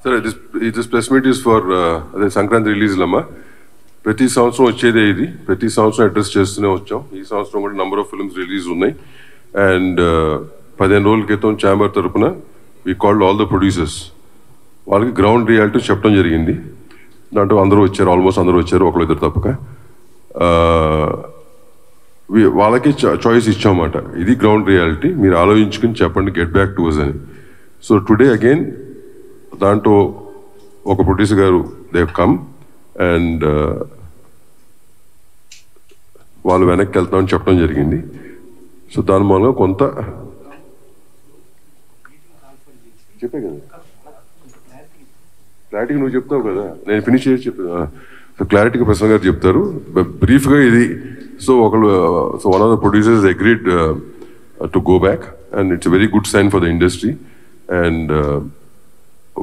సరే, this press meet is for అదే సంక్రాంతి రిలీజ్లమ్మా. ప్రతి సంవత్సరం వచ్చేదే ఇది. ప్రతి సంవత్సరం అడ్రస్ చేస్తూనే వచ్చాం. ఈ సంవత్సరం కూడా నెంబర్ ఆఫ్ ఫిల్మ్స్ రిలీజ్ ఉన్నాయి. అండ్ 15 రోజుల క్రితం ఛాంబర్ తరఫున we called all the producers. వాళ్ళకి గ్రౌండ్ రియాలిటీ చెప్పడం జరిగింది. దాంట్లో అందరూ వచ్చారు, ఆల్మోస్ట్ అందరూ వచ్చారు, ఒకళ్ళు ఇద్దరు తప్పక. వాళ్ళకి చాయిస్ ఇచ్చామన్నమాట. ఇది గ్రౌండ్ రియాలిటీ, మీరు ఆలోచించుకుని చెప్పండి, గెట్ బ్యాక్ టు అస్ అని. సో టుడే అగైన్ దాంట్లో ఒక ప్రొడ్యూసర్ గారు దే కమ్ అండ్ వాళ్ళు వెనక్కి వెళ్తామని చెప్పడం జరిగింది. సో దాని మూలంగా కొంత చెప్పే కదా, క్లారిటీగా నువ్వు చెప్తావు కదా, నేను ఫినిష్ చేసి చెప్పాను. సో క్లారిటీగా ప్రసన్న గారు చెప్తారు. బ్రీఫ్గా ఇది. So one of the producers agreed to go back and it's very good sign for the industry. And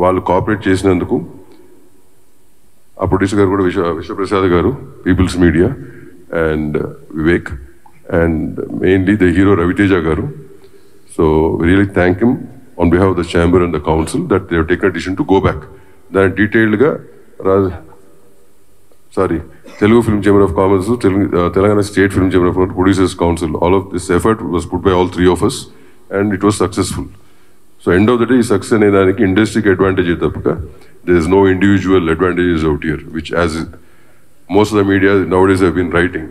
వాళ్ళు కోఆపరేట్ చేసినందుకు ఆ ప్రొడ్యూసర్ గారు కూడా విశ్వప్రసాద్ గారు, people's media, and Vivek, and mainly the hero Ravi Teja గారు. So really thank him on behalf of the chamber and the council that they have taken decision to go back. దాని డీటెయిల్డ్గా Telugu Film Chamber of Commerce, Telangana State Film Chamber of Commerce, Producers Council, all of this effort was put by all three of us and it was successful. So end of the day, success in the industry advantage is there is no individual advantages out here, which as most of the media nowadays have been writing.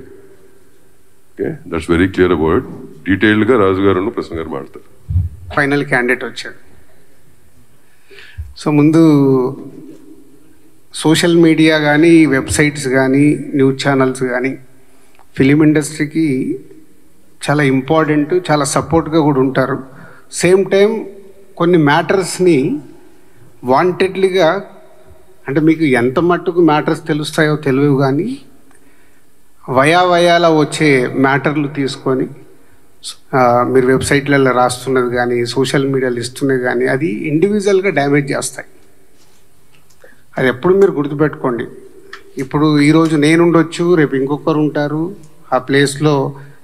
Okay, that's very clear about it. Detailed ga Raju garu nu Prasanna garu maadtaru. Final candidate vachadu. So mundu social media కానీ, websites కానీ, news channels కానీ film ఇండస్ట్రీకి చాలా important, చాలా సపోర్ట్గా కూడా ఉంటారు. Same time కొన్ని మ్యాటర్స్ని వాంటెడ్లీగా, అంటే మీకు ఎంత మట్టుకు మ్యాటర్స్ తెలుస్తాయో తెలియవు కానీ వయాల వచ్చే మ్యాటర్లు తీసుకొని మీరు వెబ్సైట్లలో రాస్తున్నది కానీ, సోషల్ మీడియాలో ఇస్తున్నది కానీ అది ఇండివిజువల్గా డ్యామేజ్ చేస్తాయి. అది ఎప్పుడు మీరు గుర్తుపెట్టుకోండి. ఇప్పుడు ఈరోజు నేనుండొచ్చు, రేపు ఇంకొకరు ఉంటారు, ఆ ప్లేస్లో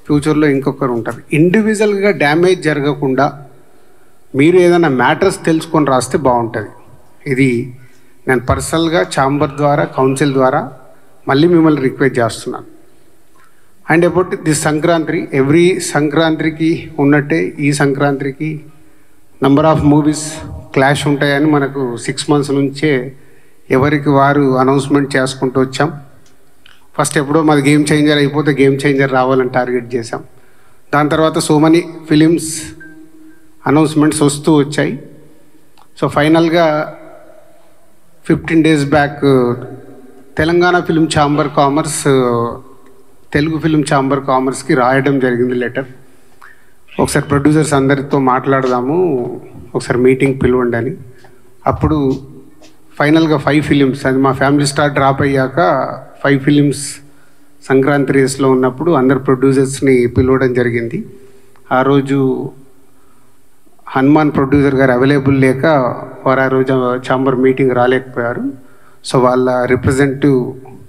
ఫ్యూచర్లో ఇంకొకరు ఉంటారు. ఇండివిజువల్గా డ్యామేజ్ జరగకుండా మీరు ఏదైనా మ్యాటర్స్ తెలుసుకొని రాస్తే బాగుంటుంది. ఇది నేను పర్సనల్గా ఛాంబర్ ద్వారా, కౌన్సిల్ ద్వారా మళ్ళీ మిమ్మల్ని రిక్వెస్ట్ చేస్తున్నాను. And about this Sankranti, every సంక్రాంతికి ఉన్నట్టే ఈ సంక్రాంతికి నంబర్ ఆఫ్ మూవీస్ క్లాష్ ఉంటాయని మనకు 6 months నుంచే ఎవరికి వారు అనౌన్స్మెంట్ చేసుకుంటూ వచ్చాం. ఫస్ట్ ఎప్పుడో మాది గేమ్ చేంజర్ అయిపోతే గేమ్ చేంజర్ రావాలని టార్గెట్ చేశాం. దాని తర్వాత సో మెనీ ఫిలిమ్స్ అనౌన్స్మెంట్స్ వస్తూ వచ్చాయి. సో ఫైనల్గా 15 days back Telangana film chamber commerce Telugu film chamber కామర్స్కి రాయడం జరిగింది లెటర్. ఒకసారి ప్రొడ్యూసర్స్ అందరితో మాట్లాడదాము, ఒకసారి మీటింగ్ పిలవండి అని. అప్పుడు ఫైనల్గా 5 films, అది మా ఫ్యామిలీ స్టార్ డ్రాప్ అయ్యాక 5 films సంక్రాంతి రేస్లో ఉన్నప్పుడు అందరు ప్రొడ్యూసర్స్ని పిలవడం జరిగింది. ఆ రోజు హనుమాన్ ప్రొడ్యూసర్ గారు అవైలబుల్ లేక వారు ఆ రోజు ఛాంబర్ మీటింగ్ రాలేకపోయారు. సో వాళ్ళ రిప్రజెంటేటివ్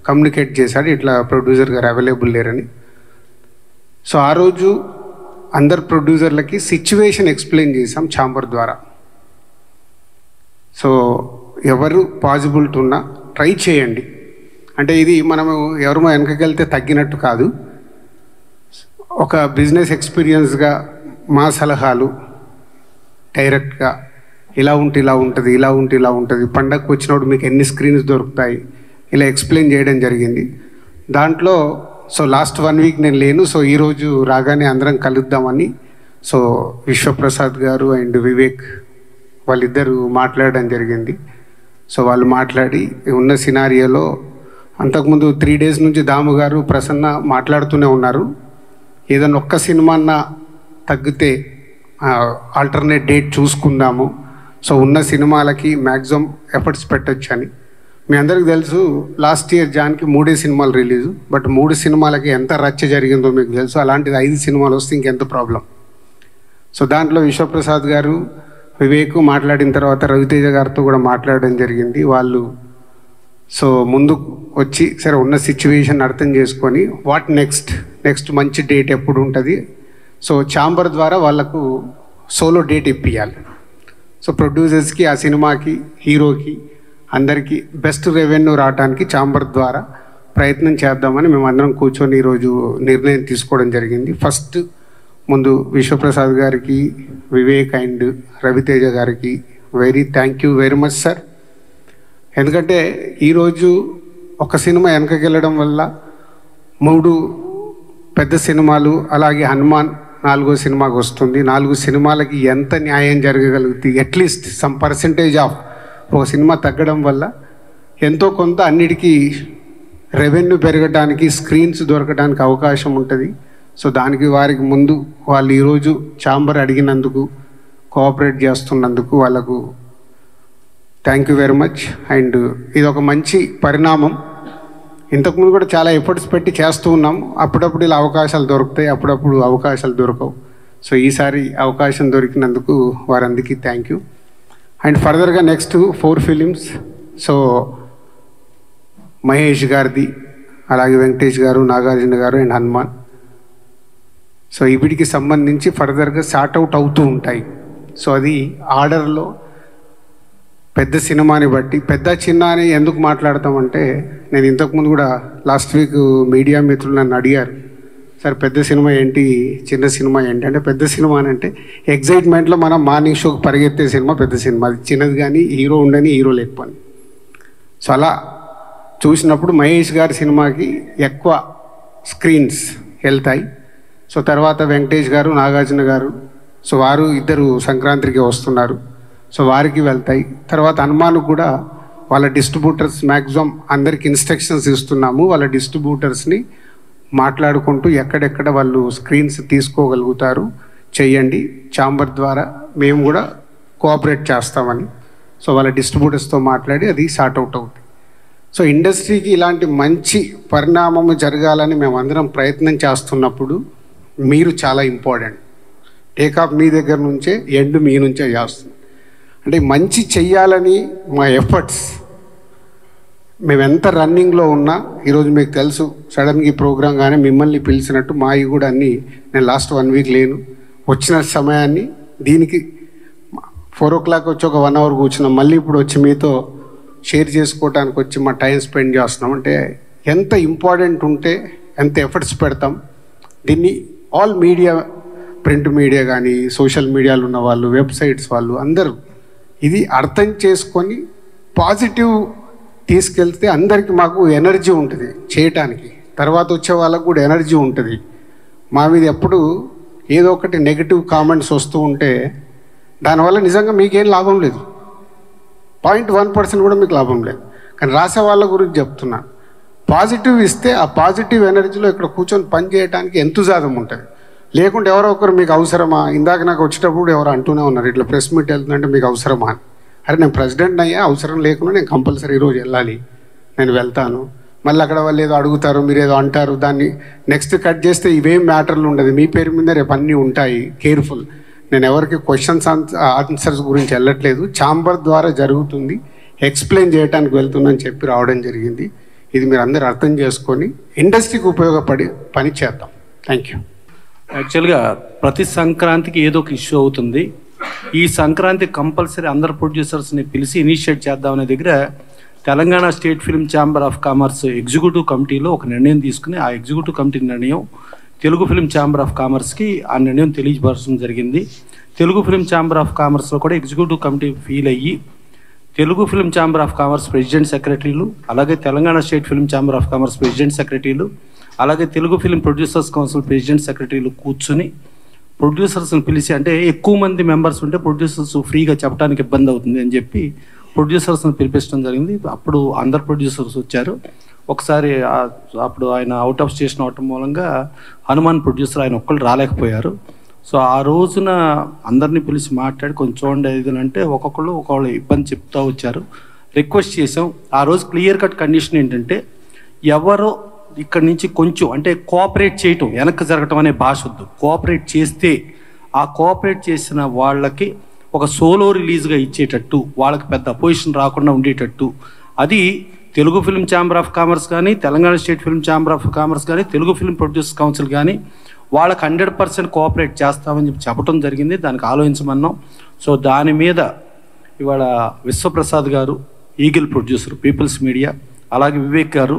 కమ్యూనికేట్ చేశాడు, ఇట్లా ప్రొడ్యూసర్ గారు అవైలబుల్ లేరని. సో ఆ రోజు అందరు ప్రొడ్యూసర్లకి సిచ్యువేషన్ ఎక్స్ప్లెయిన్ చేశాం ఛాంబర్ ద్వారా. సో ఎవరు పాజిబిలిటీ ఉన్నా ట్రై చేయండి. అంటే ఇది మనము ఎవరు వెనకకి వెళ్తే తగ్గినట్టు కాదు. ఒక బిజినెస్ ఎక్స్పీరియన్స్గా మా సలహాలు డైరెక్ట్గా ఇలా ఉంటే ఇలా ఉంటుంది, ఇలా ఉంటే ఇలా ఉంటుంది, పండగకు వచ్చినప్పుడు మీకు ఎన్ని స్క్రీన్స్ దొరుకుతాయి, ఇలా ఎక్స్ప్లెయిన్ చేయడం జరిగింది. దాంట్లో సో లాస్ట్ 1 week నేను లేను. సో ఈరోజు రాగానే అందరం కలుద్దామని సో విశ్వప్రసాద్ గారు అండ్ వివేక్ వాళ్ళిద్దరూ మాట్లాడడం జరిగింది. సో వాళ్ళు మాట్లాడి ఉన్న సినారియోలో అంతకుముందు 3 days నుంచి దాము గారు, ప్రసన్న మాట్లాడుతూనే ఉన్నారు. ఏదైనా ఒక్క సినిమా తగ్గితే ఆల్టర్నేట్ డేట్ చూసుకుందాము, సో ఉన్న సినిమాలకి మ్యాక్సిమం ఎఫర్ట్స్ పెట్టచ్చు అని. మీ అందరికీ తెలుసు లాస్ట్ ఇయర్ జాన్కి 3 సినిమాలు రిలీజు, బట్ 3 సినిమాలకి ఎంత రచ్చ జరిగిందో మీకు తెలుసు. అలాంటిది 5 సినిమాలు వస్తే ఇంకెంత ప్రాబ్లం. సో దాంట్లో విశ్వప్రసాద్ గారు, వివేక్ మాట్లాడిన తర్వాత రవితేజ గారితో కూడా మాట్లాడడం జరిగింది. వాళ్ళు సో ముందు వచ్చి సరే ఉన్న సిచ్యువేషన్ అర్థం చేసుకొని వాట్ నెక్స్ట్ మంచి డేట్ ఎప్పుడు ఉంటుంది, సో ఛాంబర్ ద్వారా వాళ్ళకు సోలో డేట్ ఇప్పియాలి. సో ప్రొడ్యూసర్స్కి, ఆ సినిమాకి, హీరోకి అందరికీ బెస్ట్ రెవెన్యూ రావడానికి ఛాంబర్ ద్వారా ప్రయత్నం చేద్దామని మేమందరం కూర్చొని ఈరోజు నిర్ణయం తీసుకోవడం జరిగింది. ఫస్ట్ ముందు విశ్వప్రసాద్ గారికి, వివేక్ అండ్ రవితేజ గారికి thank you very much sir. ఎందుకంటే ఈరోజు ఒక సినిమా వెనకకి వెళ్ళడం వల్ల 3 పెద్ద సినిమాలు, అలాగే హనుమాన్ 4వ సినిమాకి వస్తుంది. 4 సినిమాలకి ఎంత న్యాయం జరగగలుగుతుంది? అట్లీస్ట్ సమ్ పర్సెంటేజ్ ఆఫ్ ఒక సినిమా తగ్గడం వల్ల ఎంతో కొంత అన్నిటికీ రెవెన్యూ పెరగడానికి, స్క్రీన్స్ దొరకడానికి అవకాశం ఉంటుంది. సో దానికి వారికి ముందు వాళ్ళు ఈరోజు ఛాంబర్ అడిగినందుకు, కోఆపరేట్ చేస్తున్నందుకు వాళ్ళకు thank you very much. And ఇది ఒక మంచి పరిణామం. ఇంతకుముందు కూడా చాలా ఎఫర్ట్స్ పెట్టి చేస్తూ ఉన్నాం. అప్పుడప్పుడు ఇలా అవకాశాలు దొరుకుతాయి, అప్పుడప్పుడు అవకాశాలు దొరకవు. సో ఈసారి అవకాశం దొరికినందుకు వారందరికీ థ్యాంక్ యూ. అండ్ ఫర్దర్గా నెక్స్ట్ 4 ఫిలిమ్స్, సో మహేష్ గారిది, అలాగే వెంకటేష్ గారు, నాగార్జున గారు అండ్ హనుమాన్. సో వీటికి సంబంధించి ఫర్దర్గా సార్ట్అవుట్ అవుతూ ఉంటాయి. సో అది ఆర్డర్లో పెద్ద సినిమాని బట్టి, పెద్ద చిన్న అని ఎందుకు మాట్లాడతామంటే, నేను ఇంతకుముందు కూడా లాస్ట్ వీక్ మీడియా మిత్రులు నన్ను అడిగారు, సార్ పెద్ద సినిమా ఏంటి, చిన్న సినిమా ఏంటి అంటే, పెద్ద సినిమా అని అంటే ఎగ్జైట్మెంట్లో మనం మార్నింగ్ షోకి పరిగెత్తే సినిమా పెద్ద సినిమా. అది చిన్నది కానీ హీరో ఉండని, హీరో లేకపోని. సో అలా చూసినప్పుడు మహేష్ గారి సినిమాకి ఎక్కువ స్క్రీన్స్ వెళ్తాయి. సో తర్వాత వెంకటేష్ గారు, నాగార్జున గారు, సో వారు ఇద్దరు సంక్రాంతికి వస్తున్నారు, సో వారికి వెళ్తాయి. తర్వాత హనుమాన్ కూడా వాళ్ళ డిస్ట్రిబ్యూటర్స్ మ్యాక్సిమం అందరికి ఇన్స్ట్రక్షన్స్ ఇస్తున్నాము. వాళ్ళ డిస్ట్రిబ్యూటర్స్ని మాట్లాడుకుంటూ ఎక్కడెక్కడ వాళ్ళు స్క్రీన్స్ తీసుకోగలుగుతారు చెయ్యండి, ఛాంబర్ ద్వారా మేము కూడా కోఆపరేట్ చేస్తామని. సో వాళ్ళ డిస్ట్రిబ్యూటర్స్తో మాట్లాడి అది సార్ట్అవుట్ అవుతుంది. సో ఇండస్ట్రీకి ఇలాంటి మంచి పరిణామము జరగాలని మేమందరం ప్రయత్నం చేస్తున్నప్పుడు మీరు చాలా ఇంపార్టెంట్. టేకాఫ్ మీ దగ్గర నుంచే, ఎండ్ మీ నుంచే చేస్తుంది. అంటే మంచి చెయ్యాలని మా ఎఫర్ట్స్, మేము ఎంత రన్నింగ్లో ఉన్నా, ఈరోజు మీకు తెలుసు సడన్గా ఈ ప్రోగ్రామ్ కానీ మిమ్మల్ని పిలిచినట్టు మావి కూడా అన్నీ, నేను లాస్ట్ 1 వీక్ లేను, వచ్చిన సమయాన్ని దీనికి 4 o'clock వచ్చి ఒక 1 hour కూర్చున్నాం, మళ్ళీ ఇప్పుడు వచ్చి మీతో షేర్ చేసుకోవడానికి వచ్చి మా టైం స్పెండ్ చేస్తున్నాం. అంటే ఎంత ఇంపార్టెంట్ ఉంటే ఎంత ఎఫర్ట్స్ పెడతాం. దీన్ని ఆల్ మీడియా, ప్రింట్ మీడియా కానీ, సోషల్ మీడియాలో ఉన్న వాళ్ళు, వెబ్సైట్స్ వాళ్ళు అందరూ ఇది అర్థం చేసుకొని పాజిటివ్ తీసుకెళ్తే అందరికీ మాకు ఎనర్జీ ఉంటుంది చేయటానికి. తర్వాత వచ్చే వాళ్ళకు కూడా ఎనర్జీ ఉంటుంది. మా మీద ఎప్పుడు ఏదో ఒకటి నెగిటివ్ కామెంట్స్ వస్తూ ఉంటే దానివల్ల నిజంగా మీకేం లాభం లేదు, 0.1% కూడా మీకు లాభం లేదు. కానీ రాసే వాళ్ళ గురించి చెప్తున్నాను, పాజిటివ్ ఇస్తే ఆ పాజిటివ్ ఎనర్జీలో ఇక్కడ కూర్చొని పని చేయడానికి ఎంతజాదం ఉంటుంది. లేకుంటే ఎవరో ఒకరు మీకు అవసరమా, ఇందాక నాకు వచ్చేటప్పుడు ఎవరు అంటూనే ఉన్నారు, ఇట్లా ప్రెస్ మీట్ వెళ్తుందంటే మీకు అవసరమా అని. అరే నేను ప్రెసిడెంట్ అయ్యా, అవసరం లేకుండా నేను కంపల్సరీ ఈరోజు వెళ్ళాలి, నేను వెళ్తాను. మళ్ళీ అక్కడ వాళ్ళు ఏదో అడుగుతారు, మీరు ఏదో అంటారు, దాన్ని నెక్స్ట్ కట్ చేస్తే ఇవేం మ్యాటర్లు ఉండదు, మీ పేరు మీద రేపు అన్నీ ఉంటాయి. కేర్ఫుల్. నేను ఎవరికి క్వశ్చన్స్ ఆన్సర్స్ గురించి వెళ్ళట్లేదు, ఛాంబర్ ద్వారా జరుగుతుంది, ఎక్స్ప్లెయిన్ చేయడానికి వెళ్తుందని చెప్పి రావడం జరిగింది. ఇది మీరు అందరూ అర్థం చేసుకొని ఇండస్ట్రీకి ఉపయోగపడి పని చేద్దాం. Thank you. యాక్చువల్గా ప్రతి సంక్రాంతికి ఏదో ఒక ఇష్యూ అవుతుంది. ఈ సంక్రాంతి కంపల్సరీ అందరు ప్రొడ్యూసర్స్ని పిలిచి ఇనిషియేట్ చేద్దామనే దగ్గర Telangana state film chamber of commerce executive కమిటీలో ఒక నిర్ణయం తీసుకుని, ఆ ఎగ్జిక్యూటివ్ కమిటీ నిర్ణయం తెలుగు ఫిల్మ్ ఛాంబర్ ఆఫ్ కామర్స్కి ఆ నిర్ణయం తెలియపరచడం జరిగింది. తెలుగు ఫిల్మ్ ఛాంబర్ ఆఫ్ కామర్స్లో కూడా ఎగ్జిక్యూటివ్ కమిటీ ఫీల్ అయ్యి Telugu film chamber of commerce president సెక్రటరీలు, అలాగే Telangana state film chamber of commerce president సెక్రటరీలు, అలాగే Telugu film producers council president సెక్రటరీలు కూర్చుని ప్రొడ్యూసర్స్ని పిలిచి, అంటే ఎక్కువ మంది మెంబర్స్ ఉంటే ప్రొడ్యూసర్స్ ఫ్రీగా చెప్పడానికి ఇబ్బంది అవుతుంది అని చెప్పి ప్రొడ్యూసర్స్ని పిలిపించడం జరిగింది. అప్పుడు అందరు ప్రొడ్యూసర్స్ వచ్చారు. ఒకసారి అప్పుడు ఆయన అవుట్ ఆఫ్ స్టేషన్ అవటం మూలంగా హనుమాన్ ప్రొడ్యూసర్ ఆయన ఒక్కళ్ళు రాలేకపోయారు. సో ఆ రోజున అందరినీ పిలిచి మాట్లాడి కొంచెం చూడండి ఇది అంటే ఒక్కొక్కళ్ళు ఇబ్బంది చెప్తూ వచ్చారు. రిక్వెస్ట్ చేసాం. ఆ రోజు క్లియర్ కట్ కండిషన్ ఏంటంటే, ఎవరో ఇక్కడ నుంచి కొంచెం అంటే కోఆపరేట్ చేయటం, వెనక్కి జరగటం అనే భాష వద్దు. కోఆపరేట్ చేస్తే ఆ కోఆపరేట్ చేసిన వాళ్ళకి ఒక సోలో రిలీజ్గా ఇచ్చేటట్టు, వాళ్ళకి పెద్ద అపోజిషన్ రాకుండా ఉండేటట్టు, అది Telugu film chamber of commerce కానీ, Telangana state film chamber of commerce కానీ, తెలుగు ఫిల్మ్ ప్రొడ్యూసర్స్ కౌన్సిల్ కానీ వాళ్ళకి 100% కోఆపరేట్ చేస్తామని చెప్పి చెప్పడం జరిగింది. దానికి ఆలోచించమన్నాం. సో దాని మీద ఇవాళ విశ్వప్రసాద్ గారు, ఈగిల్ ప్రొడ్యూసర్, పీపుల్స్ మీడియా, అలాగే వివేక్ గారు,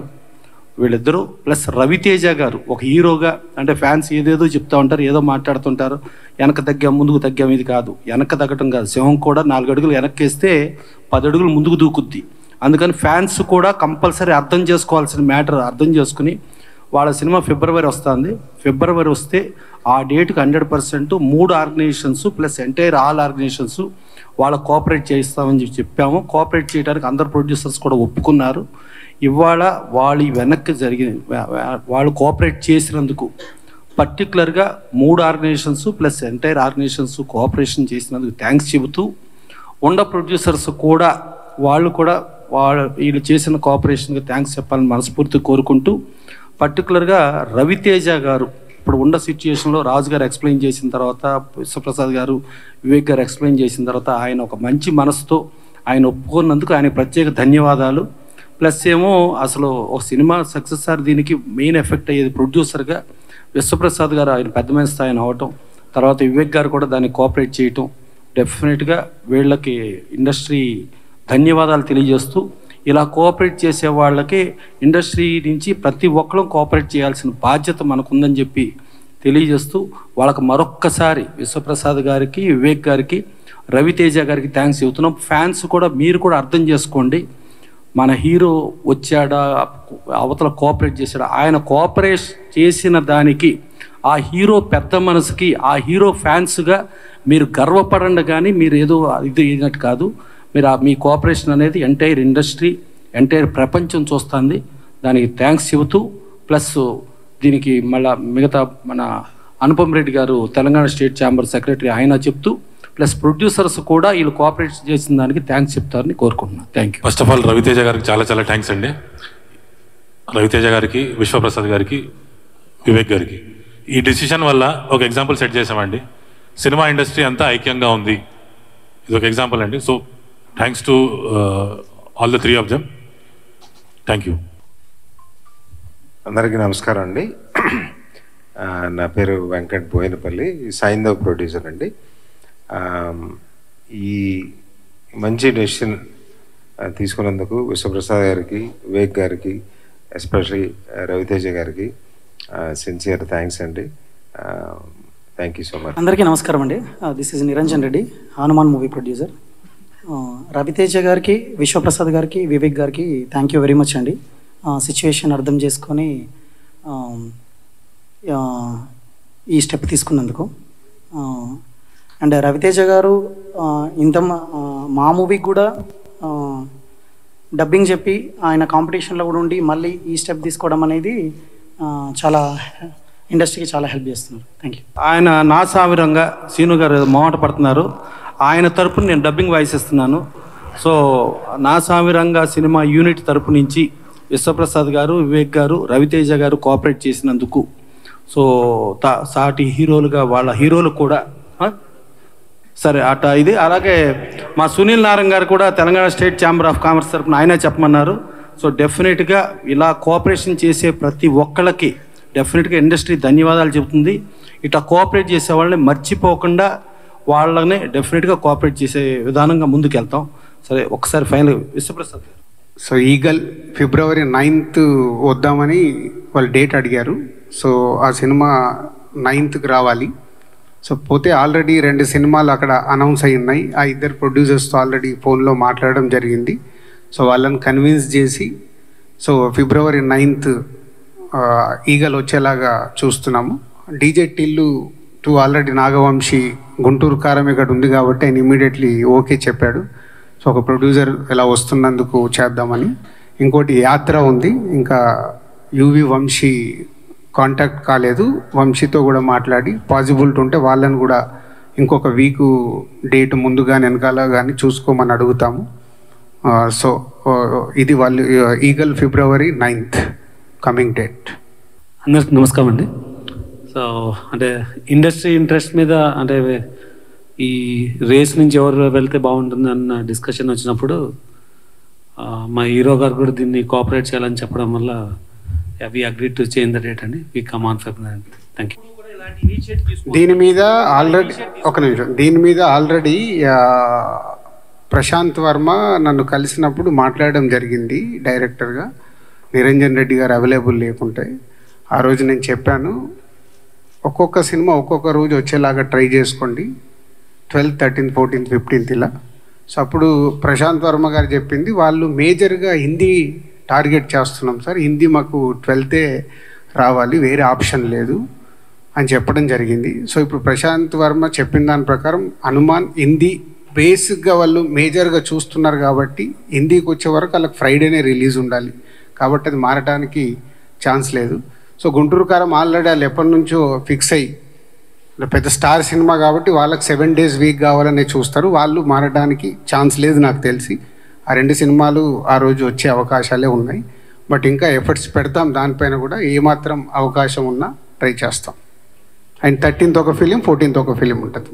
వీళ్ళిద్దరూ ప్లస్ రవితేజ గారు ఒక హీరోగా, అంటే ఫ్యాన్స్ ఏదేదో చెప్తూ ఉంటారు, ఏదో మాట్లాడుతుంటారు, వెనక తగ్గాం ముందుకు తగ్గాం. ఇది కాదు, వెనక తగ్గటం కాదు. సింహం కూడా 4 అడుగులు వెనక్కి వేస్తే 10 అడుగులు ముందుకు దూకుద్ది. అందుకని ఫ్యాన్స్ కూడా కంపల్సరీ అర్థం చేసుకోవాల్సిన మ్యాటర్ అర్థం చేసుకుని, వాళ్ళ సినిమా ఫిబ్రవరి వస్తుంది. ఫిబ్రవరి వస్తే ఆ డేట్కి 100% 3 organisations plus entire all organisations వాళ్ళ కోఆపరేట్ చేయిస్తామని చెప్పాము. కోఆపరేట్ చేయడానికి అందరు ప్రొడ్యూసర్స్ కూడా ఒప్పుకున్నారు. ఇవాళ వాళ్ళు వెనక్కి వాళ్ళు కోఆపరేట్ చేసినందుకు, పర్టికులర్గా 3 organisations plus entire organisations cooperation చేసినందుకు థ్యాంక్స్ చెబుతూ, ఉండ ప్రొడ్యూసర్స్ కూడా వీళ్ళు చేసిన కోఆపరేషన్కి థ్యాంక్స్ చెప్పాలని మనస్ఫూర్తి కోరుకుంటూ, పర్టికులర్గా రవితేజ గారు ఇప్పుడు ఉన్న సిచ్యుయేషన్లో రాజు గారు ఎక్స్ప్లెయిన్ చేసిన తర్వాత, విశ్వప్రసాద్ గారు, వివేక్ గారు ఎక్స్ప్లెయిన్ చేసిన తర్వాత ఆయన ఒక మంచి మనసుతో ఆయన ఒప్పుకున్నందుకు ఆయన ప్రత్యేక ధన్యవాదాలు. ప్లస్ ఏమో అసలు ఒక సినిమా సక్సెస్ సార్ దీనికి మెయిన్ ఎఫెక్ట్ అయ్యేది ప్రొడ్యూసర్గా విశ్వప్రసాద్ గారు, ఆయన పెద్ద మనిషి స్థాయిని అవ్వటం, తర్వాత వివేక్ గారు కూడా దాన్ని కోఆపరేట్ చేయటం, డెఫినెట్గా వీళ్ళకి ఇండస్ట్రీ ధన్యవాదాలు తెలియజేస్తూ, ఇలా కోఆపరేట్ చేసే వాళ్ళకి ఇండస్ట్రీ నుంచి ప్రతి ఒక్కరూ కోఆపరేట్ చేయాల్సిన బాధ్యత మనకుందని చెప్పి తెలియజేస్తూ, వాళ్ళకి మరొక్కసారి విశ్వప్రసాద్ గారికి, వివేక్ గారికి, రవితేజ గారికి థ్యాంక్స్ చెబుతున్నాం. ఫ్యాన్స్ కూడా మీరు కూడా అర్థం చేసుకోండి, మన హీరో వచ్చాడా, అవతల కోఆపరేట్ చేశాడా, ఆయన కోఆపరేట్ చేసిన దానికి ఆ హీరో పెద్ద మనసుకి, ఆ హీరో ఫ్యాన్స్గా మీరు గర్వపడండి. కానీ మీరు ఏదో ఇది అయినట్టు కాదు, మీరు మీ కోఆపరేషన్ అనేది ఎంటైర్ ఇండస్ట్రీ, ఎంటైర్ ప్రపంచం చూస్తుంది. దానికి థ్యాంక్స్ చెబుతూ, ప్లస్ దీనికి మళ్ళీ మిగతా మన అనుపమ్ రెడ్డి గారు తెలంగాణ స్టేట్ ఛాంబర్ సెక్రటరీ, ఆయన చెప్తూ, ప్లస్ ప్రొడ్యూసర్స్ కూడా వీళ్ళు కోఆపరేట్ చేసిన దానికి థ్యాంక్స్ చెప్తారని కోరుకుంటున్నాను. Thank you. First of all Raviteja గారికి చాలా చాలా థ్యాంక్స్ అండి. రవితేజ గారికి, విశ్వప్రసాద్ గారికి, వివేక్ గారికి. ఈ డిసిషన్ వల్ల ఒక ఎగ్జాంపుల్ సెట్ చేసామండి. సినిమా ఇండస్ట్రీ అంతా ఐక్యంగా ఉంది, ఇది ఒక ఎగ్జాంపుల్ అండి. So thanks to all the 3 of them. Thank you. అందరికీ నమస్కారం అండి. నా పేరు వెంకట్ బోయినపల్లి, సైంధవ్ ప్రొడ్యూసర్ అండి. ఈ మంచి డెసిషన్ తీసుకున్నందుకు విశ్వప్రసాద్ గారికి, వివేక్ గారికి, ఎస్పెషలీ రవితేజ గారికి సిన్సియర్ థ్యాంక్స్ అండి. Thank you so much. అందరికీ నమస్కారం అండి. This is Niranjan Reddy, Hanuman movie producer. Raviteja గారికి, విశ్వప్రసాద్ గారికి, వివేక్ గారికి థ్యాంక్ యూ వెరీ మచ్ అండి. సిచ్యువేషన్ అర్థం చేసుకొని ఈ స్టెప్ తీసుకున్నందుకు. అండ్ రవితేజ గారు మా మూవీకి కూడా డబ్బింగ్ చెప్పి ఆయన కాంపిటీషన్లో కూడా ఉండి మళ్ళీ ఈ స్టెప్ తీసుకోవడం అనేది చాలా ఇండస్ట్రీకి చాలా హెల్ప్ చేస్తున్నారు. Thank you. ఆయన నా సావిరంగా సీను గారు మొహమాట పడుతున్నారు, ఆయన తరపున నేను డబ్బింగ్ వాయిస్ ఇస్తున్నాను. సో నా సావిరంగా సినిమా యూనిట్ తరపు నుంచి విశ్వప్రసాద్ గారు, వివేక్ గారు, రవితేజ గారు కోఆపరేట్ చేసినందుకు, సో సాటి హీరోలుగా వాళ్ళ హీరోలు కూడా సరే అట ఇది. అలాగే మా సునీల్ నారాయణ గారు కూడా Telangana state chamber of commerce తరపున ఆయన చెప్పమన్నారు. సో డెఫినెట్గా ఇలా కోఆపరేషన్ చేసే ప్రతి ఒక్కళ్ళకి డెఫినెట్గా ఇండస్ట్రీ ధన్యవాదాలు చెబుతుంది. ఇట్లా కోఆపరేట్ చేసే వాళ్ళని మర్చిపోకుండా వాళ్ళని డెఫినెట్గా కోఆపరేట్ చేసే విధానంగా ముందుకెళ్తాం. సరే ఒకసారి ఫైనల్ విశ్వప్రసాద్ గారు. సో ఈగల్ ఫిబ్రవరి 9th వద్దామని వాళ్ళు డేట్ అడిగారు. సో ఆ సినిమా 9th రావాలి. సో పోతే ఆల్రెడీ 2 సినిమాలు అక్కడ అనౌన్స్ అయి ఉన్నాయి. ఆ 2 ప్రొడ్యూసర్స్తో ఆల్రెడీ ఫోన్లో మాట్లాడడం జరిగింది. సో వాళ్ళని కన్విన్స్ చేసి సో ఫిబ్రవరి 9th ఈగల్ వచ్చేలాగా చూస్తున్నాము. డీజే టిల్లు 2 ఆల్రెడీ నాగవంశీ గుంటూరు కారం ఇక్కడ ఉంది కాబట్టి ఆయన ఇమీడియట్లీ ఓకే చెప్పాడు. సో ఒక ప్రొడ్యూసర్ ఇలా వస్తున్నందుకు చేద్దామని. ఇంకోటి యాత్ర ఉంది, ఇంకా యువి వంశీ కాంటాక్ట్ కాలేదు. వంశీతో కూడా మాట్లాడి పాసిబిలిటీ ఉంటే వాళ్ళని కూడా ఇంకొక వీకు డేట్ ముందుగా వెనకాల కానీ చూసుకోమని అడుగుతాము. సో ఇది వాళ్ళు ఈగల్ ఫిబ్రవరి 9th కమింగ్ డేట్. అందరికి నమస్కారం అండి. సో అంటే ఇండస్ట్రీ ఇంట్రెస్ట్ మీద అంటే ఈ రేస్ నుంచి ఎవరు వెళ్తే బాగుంటుంది అన్న డిస్కషన్ వచ్చినప్పుడు మా హీరో గారు కూడా దీన్ని కోఆపరేట్ చేయాలని చెప్పడం వల్ల we agree to change the date అండి. We come on February. Thank you. దీని మీద ఆల్రెడీ ఒక నిమిషం, దీని మీద ఆల్రెడీ ప్రశాంత్ వర్మ నన్ను కలిసినప్పుడు మాట్లాడడం జరిగింది డైరెక్టర్గా, నిరంజన్ రెడ్డి గారు అవైలబుల్ లేకుంటే. ఆ రోజు నేను చెప్పాను, ఒక్కొక్క సినిమా ఒక్కొక్క రోజు వచ్చేలాగా ట్రై చేసుకోండి, 12th, 13th, 14th, 15th ఇలా. సో అప్పుడు ప్రశాంత్ వర్మ గారు చెప్పింది, వాళ్ళు మేజర్గా హిందీ టార్గెట్ చేస్తున్నాం సార్, హిందీ మాకు 12th రావాలి, వేరే ఆప్షన్ లేదు అని చెప్పడం జరిగింది. సో ఇప్పుడు ప్రశాంత్ వర్మ చెప్పిన దాని ప్రకారం హనుమాన్ హిందీ బేసిక్గా వాళ్ళు మేజర్గా చూస్తున్నారు కాబట్టి హిందీకి వచ్చే వరకు వాళ్ళకి ఫ్రైడేనే రిలీజ్ ఉండాలి, కాబట్టి అది మారడానికి ఛాన్స్ లేదు. సో గుంటూరు కారం ఆల్రెడీ వాళ్ళు ఎప్పటి నుంచో ఫిక్స్ అయ్యి, పెద్ద స్టార్ సినిమా కాబట్టి వాళ్ళకి 7 days వీక్ కావాలని చూస్తారు, వాళ్ళు మారడానికి ఛాన్స్ లేదు నాకు తెలిసి. ఆ 2 సినిమాలు ఆ రోజు వచ్చే అవకాశాలే ఉన్నాయి. బట్ ఇంకా ఎఫర్ట్స్ పెడతాం దానిపైన కూడా, ఏమాత్రం అవకాశం ఉన్నా ట్రై చేస్తాం. అండ్ 13th ఒక ఫిలిం, 14th ఒక ఫిలిం ఉంటుంది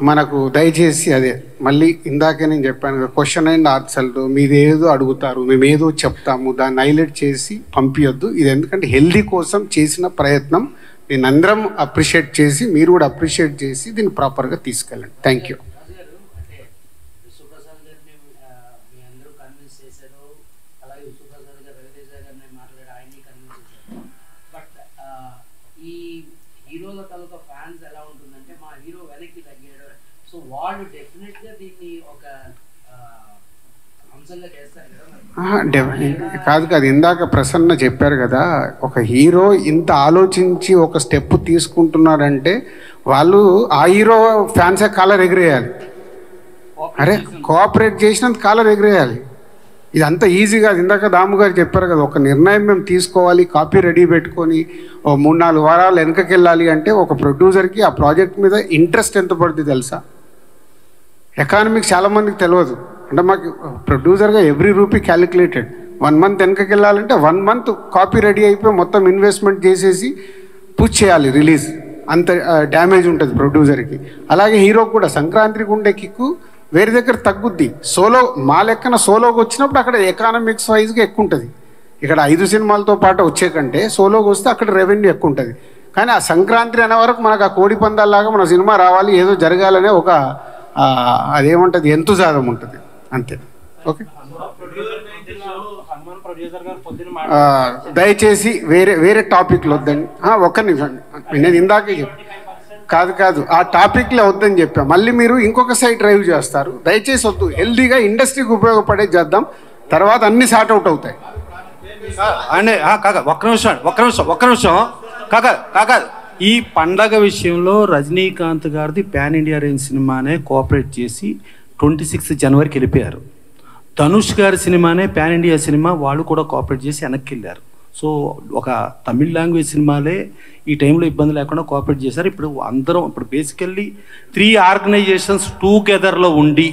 మనకు. దయచేసి అదే మళ్ళీ ఇందాకే నేను చెప్పాను కదా, క్వశ్చన్ అండ్ ఆన్సర్లు మీది ఏదో అడుగుతారు, మేము ఏదో చెప్తాము, దాన్ని హైలైట్ చేసి పంపించొద్దు. ఇది ఎందుకంటే హెల్దీ కోసం చేసిన ప్రయత్నం, దీన్ని అందరం అప్రిషియేట్ చేసి మీరు కూడా అప్రిషియేట్ చేసి దీన్ని ప్రాపర్గా తీసుకెళ్ళండి. Thank you. హీరోల తాలూకా ఫ్యాన్స్ ఎలా ఉంటుందంటే, మా హీరో వెనక్కి తగ్గాడు, సో వాళ్ళు డెఫినెట్ గా దీన్ని ఒక అంశంగా చేస్తారు కదా. కాదు ఇందాక ప్రసన్న చెప్పారు కదా, ఒక హీరో ఇంత ఆలోచించి ఒక స్టెప్ తీసుకుంటున్నాడంటే వాళ్ళు ఆ హీరో ఫ్యాన్సే కాలర్ ఎగిరేయాలి. అరే కోఆపరేట్ చేసినంత కాలర్ ఎగిరేయాలి. ఇది అంత ఈజీ కాదు. ఇందాక దాము గారు చెప్పారు కదా, ఒక నిర్ణయం మేము తీసుకోవాలి, కాపీ రెడీ పెట్టుకొని 3-4 వారాలు వెనకకి వెళ్ళాలి అంటే ఒక ప్రొడ్యూసర్కి ఆ ప్రాజెక్ట్ మీద ఇంట్రెస్ట్ ఎంత పడుతుంది తెలుసా? ఎకానమిక్స్ చాలామందికి తెలియదు. అంటే మాకు ప్రొడ్యూసర్గా ఎవ్రీ రూపీ క్యాలిక్యులేటెడ్. 1 month వెనకకి వెళ్ళాలంటే 1 month కాపీ రెడీ అయిపోయి మొత్తం ఇన్వెస్ట్మెంట్ చేసేసి పుష్ చేయాలి రిలీజ్. అంత డ్యామేజ్ ఉంటుంది ప్రొడ్యూసర్కి. అలాగే హీరోకి కూడా సంక్రాంతికి ఉండే కిక్కు వేరే దగ్గర తగ్గుద్ది. సోలో మా లెక్కన సోలోకి వచ్చినప్పుడు అక్కడ ఎకానమిక్స్ వైజ్గా ఎక్కువ ఉంటుంది. ఇక్కడ 5 సినిమాలతో పాటు వచ్చే కంటే సోలోకి వస్తే అక్కడ రెవెన్యూ ఎక్కువ ఉంటుంది. కానీ ఆ సంక్రాంతి అనే వరకు మనకు ఆ కోడి పందాల్లాగా మన సినిమా రావాలి, ఏదో జరగాలనే ఒక అదేముంటుంది, ఎంతుజాదం ఉంటుంది అంతే. ఓకే, దయచేసి వేరే టాపిక్లు వద్దండి. ఒక్క నిమిషం, నేను ఇందాకే కాదు ఆ టాపిక్లే వద్దని చెప్పా. మళ్ళీ మీరు ఇంకొక సైడ్ డ్రైవ్ చేస్తారు. దయచేసి వద్దు. హెల్దీగా ఇండస్ట్రీకి ఉపయోగపడే చేద్దాం, తర్వాత అన్ని సార్ట్ అవుట్ అవుతాయి. అంటే కాక ఒక్క నిమిషం కాక ఈ పండగ విషయంలో రజనీకాంత్ గారిది పాన్ ఇండియా రేంజ్ సినిమానే కోఆపరేట్ చేసి 26 జనవరికి వెళ్ళిపోయారు. ధనుష్ గారి సినిమానే పాన్ ఇండియా సినిమా, వాళ్ళు కూడా కోఆపరేట్ చేసి వెనక్కి వెళ్ళారు. సో ఒక తమిళ్ లాంగ్వేజ్ సినిమాలే ఈ టైంలో ఇబ్బంది లేకుండా కోఆపరేట్ చేశారు. ఇప్పుడు బేసికల్లీ 3 ఆర్గనైజేషన్స్ టుగెదర్లో ఉండి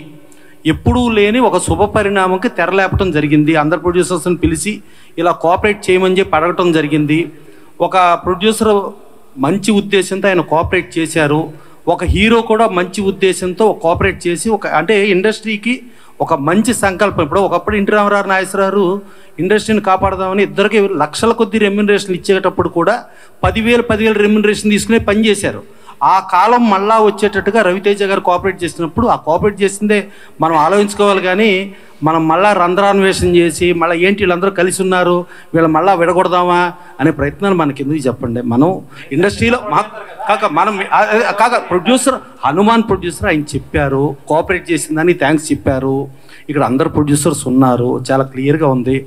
ఎప్పుడూ లేని ఒక శుభ పరిణామంకి తెరలేపటం జరిగింది. అందరు ప్రొడ్యూసర్స్ని పిలిచి ఇలా కోఆపరేట్ చేయమని చెప్పి అడగటం జరిగింది. ఒక ప్రొడ్యూసర్ మంచి ఉద్దేశంతో ఆయన కోఆపరేట్ చేశారు. ఒక హీరో కూడా మంచి ఉద్దేశంతో కోఆపరేట్ చేసి అంటే ఇండస్ట్రీకి ఒక మంచి సంకల్పం. ఇప్పుడు ఒకప్పుడు ఎన్టీ రామారావు, నాగేశ్వరరావు ఇండస్ట్రీని కాపాడదామని ఇద్దరికి లక్షల కొద్ది రెమ్యునరేషన్ ఇచ్చేటప్పుడు కూడా 10,000 రెమ్యునరేషన్ తీసుకునే పని చేశారు. ఆ కాలం మళ్ళా వచ్చేటట్టుగా రవితేజ గారు కోఆపరేట్ చేసినప్పుడు ఆ కోఆపరేట్ చేసిందే మనం ఆలోచించుకోవాలి. కానీ మనం మళ్ళా రంధ్రాన్వేషణ చేసి మళ్ళీ ఏంటి వీళ్ళందరూ కలిసి ఉన్నారు, వీళ్ళు మళ్ళీ విడగొడదామా అనే ప్రయత్నాలు మనకి ఎందుకు చెప్పండి. మనం ఇండస్ట్రీలో ప్రొడ్యూసర్ హనుమాన్ ప్రొడ్యూసర్ ఆయన చెప్పారు, కోఆపరేట్ చేసిందని థ్యాంక్స్ చెప్పారు. ఇక్కడ అందరు ప్రొడ్యూసర్స్ ఉన్నారు, చాలా క్లియర్గా ఉంది.